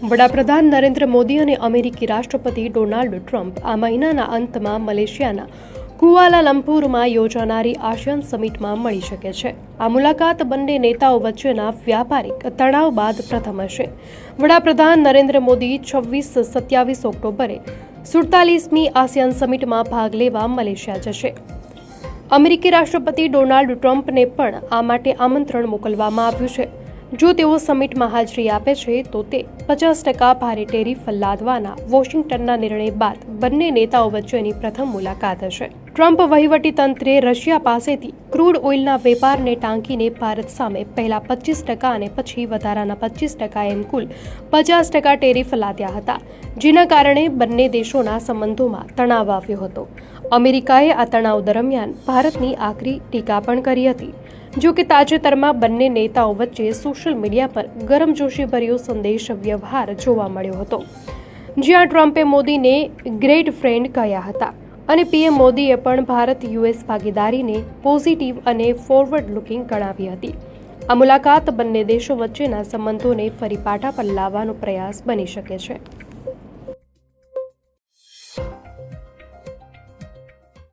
વડાપ્રધાન નરેન્દ્ર મોદી અને અમેરિકી રાષ્ટ્રપતિ ડોનાલ્ડ ટ્રમ્પ આ મહિનાના અંતમાં મલેશિયાના કુઆલાલંપુરમાં યોજાનારી આસિયાન સમિટમાં મળી શકે છે. આ મુલાકાત બંને નેતાઓ વચ્ચેના વ્યાપારિક તણાવ બાદ પ્રથમ હશે. વડાપ્રધાન નરેન્દ્ર મોદી 26-27 ઓક્ટોબરે 47મી આસિયાન સમિટમાં ભાગ લેવા મલેશિયા જશે. અમેરિકી રાષ્ટ્રપતિ ડોનાલ્ડ ટ્રમ્પને પણ આ માટે આમંત્રણ મોકલવામાં આવ્યું છે. જો તેઓ સમિટમાં હાજરી આપે છે તો તે 50% ભારે ટેરિફ લાદવાના વોશિંગ્ટનના નિર્ણય બાદ બંને નેતાઓ વચ્ચેની પ્રથમ મુલાકાત હશે. ટ્રમ્પ વહીવટીતંત્રે રશિયા પાસેથી ક્રૂડ ઓઇલના વેપારને ટાંકીને ભારત સામે પહેલા 25% અને પછી વધારાના 25% એમ કુલ 50% ટેરિફ લાદ્યા હતા, જેના કારણે બંને દેશોના સંબંધોમાં તણાવ આવ્યો હતો. અમેરિકાએ આ તણાવ દરમિયાન ભારતની આકરી ટીકા પણ કરી હતી. જો કે તાજેતરમાં બંને નેતાઓ વચ્ચે સોશિયલ મીડિયા પર ગરમજોશીભર્યો સંદેશ વ્યવહાર જોવા મળ્યો હતો, જ્યાં ટ્રમ્પે મોદીને ગ્રેટ ફ્રેન્ડ કહ્યા હતા અને પીએમ મોદીએ પણ ભારત-યુએસ ભાગીદારીને પોઝિટિવ અને ફોરવર્ડ લુકિંગ ગણાવી હતી. આ મુલાકાત બંને દેશો વચ્ચેના સંબંધોને ફરી પાટા પર લાવવાનો પ્રયાસ બની શકે છે.